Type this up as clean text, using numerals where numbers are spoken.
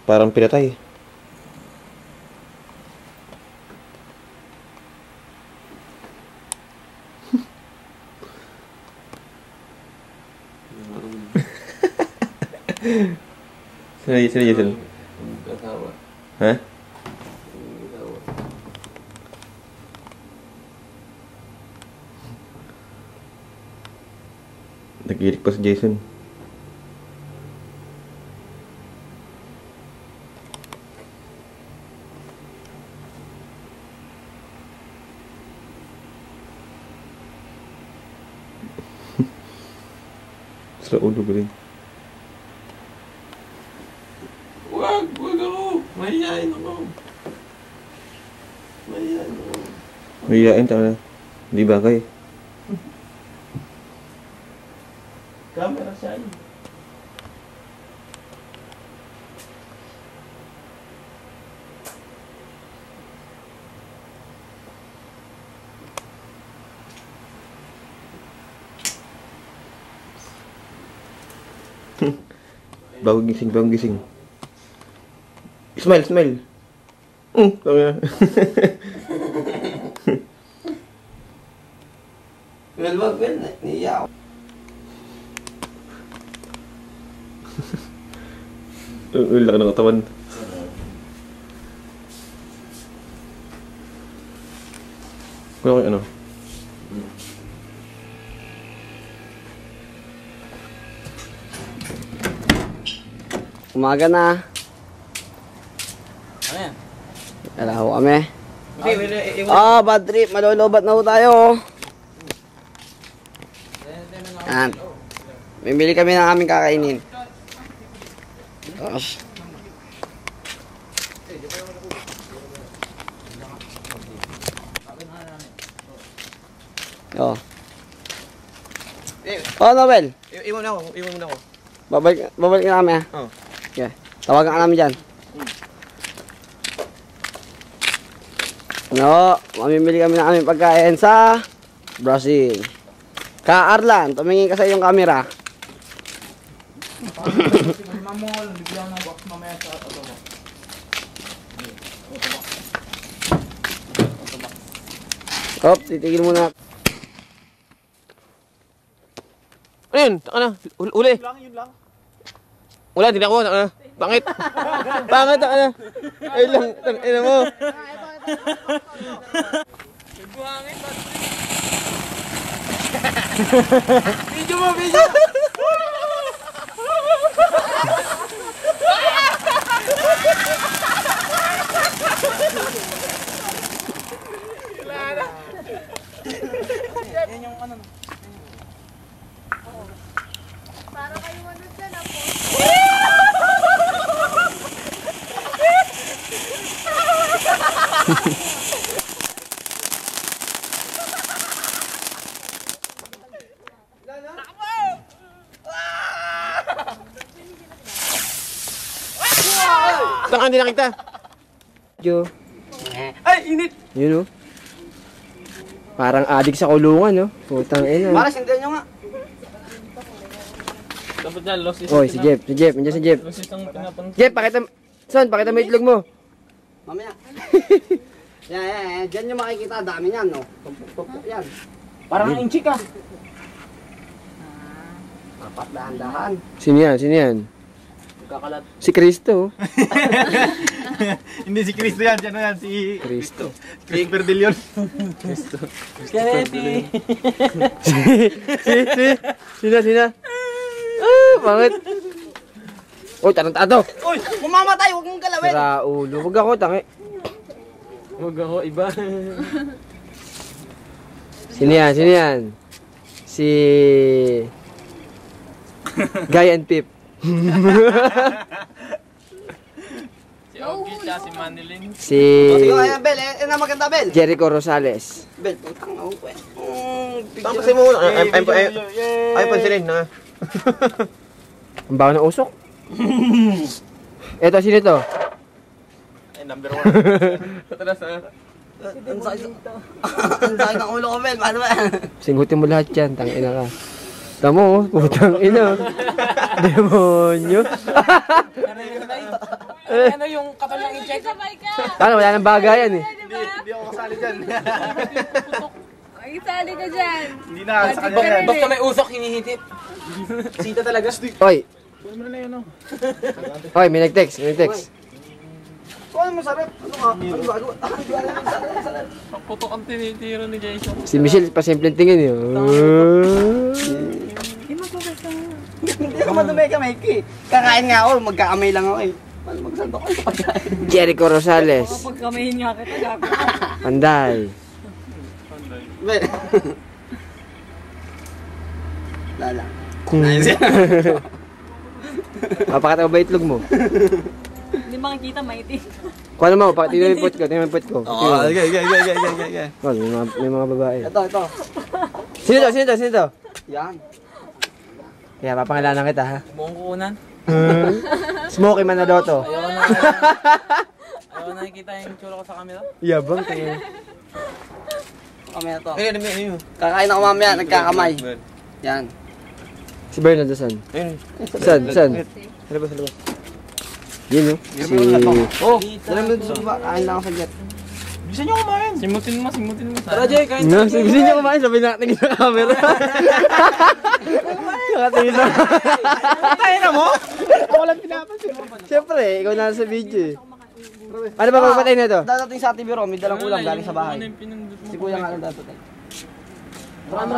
Parang pinatay. Sino Jason? Katawa. Ha? Nag-irik pa si Jason. Sa ulo ko rin. Wag ako. Mahihain ako. Mahihain tama na. Hindi bagay. Camera siya yun. Bagong gising. Smile. Tama na. Well, wag, niya ako. Laki ng katawan. Kuya ko ano? Umaga na. Ano yan? Wala ho kami. Okay, Bad trip. Malolobat na ho tayo. Yan. Bibili kami ng aming kakainin. Tapos. Nobel. Iwan mo na ako. Babalik na kami ha. Oo. Okay. Tawagan ka namin dyan. Mamimili kami ng aming pagkain sa Brazil. Arlan, tumingin ka sa iyong camera. Titigil muna. Ano yun? Uli. Yun lang. Wala, din ako. Pangit. Pangit. Ay lang. Ina mo. Video mo. Yan yung ano. Para kayo ano dyan ako. Saan hindi nakita? Ay, init! Yun o. Parang adik sa kulungan, no? Putang ina. Para sindihan nyo nga. Dapat dyan, lost is... Oy, si Jeff. Nandiyan si Jeff. Lost is ang pinapan... Jeff, pakita mo itlog mo. Mamaya. Yan. Diyan nyo makikita. Dami yan, no? Tumpuk yan. Parang inchi ka. Dapat dahan-dahan. Sino yan? Kakalat. Si Cristo. Hindi si Cristo yan, ano yan, si Cristo. Christopher De Leon. Skeletti. Sino? Bakit? Uy, tarantado. Uy, mamamatay, huwag mong galawin. Sira ulo. Huwag ako, tangi. Huwag ako, iba. Sino yan? Si... Guy and Pip. Si Ogie, si Manilin. Si... Sige, ayan, Bel. Na maganda, Bel. Jericho Rosales. Bel, putang ako, Tapos mo muna. Ay, pansinin na. Ang bago ng usok. Eto, sino to? Ay, number 1. Patalas na. Ang sakit ng ulo ko, Bel. Paano ba? Singgutin mo lahat yan, tangina ka. Tamo, putang ina. Demonyo. Ano yung katalang i-check? Sabay ka. Paano, wala nang bagayan eh. Hindi ako kasali dyan. Ay, sali ka dyan. Hindi na, sa kanya yan. Basta may usok, hinihitip. Sita talaga. Oy, Kunin mo na yun, no? oy, may nag-text, may nag-text. Kuha mo sarap. Ano ka? Ano ba? Putok ang tinitira ni Jason. Si Michelle, pasimpleng tingin eh. Hindi ka madumi ka, Mikey. Kakain nga ako, magkakamay lang ako eh. Paano magsandok ako sa pagkain? Jericho Rosales. Pagkamayin nga kita, gabi. Panday. Be. Lala. Papakita mo ba itlog mo? Hindi makikita, maitim. Kuha naman, pakita yung put ko, tingnan mo yung put ko. Oo, okay. Oh, may mga babae. Ito. Sino to? Sino to? Sino to? Yan. Kaya papangalanan kita ha. Buong kunan. Smokey Manadoto. Ayaw na nakikita yung tsura ko sa camera. Yabang tingin. Mamaya to. Ayun, ayun. Kakain ako mamaya, nagkakamay. Yan. Si Bernardo saan? Ayun. Saan? Saan? Sa labas, sa labas. Yun oh. Si... Oh, dala mo dito sa baba. Kain lang ako sa jet. Bisa nyo kumain. Simutin mo. Tara, Jay, kain No, gusto niyo kumain, sabi nakatingin sa camera. Nakatingin sa... Kain na mo? Ako lang pinapansin. Siyempre, ikaw na sa video eh. Ano ba papatay na to? Dadating sa Ate Biro, may dalang ulam galing sa bahay. Si Kuya nga lang dadating. Marami.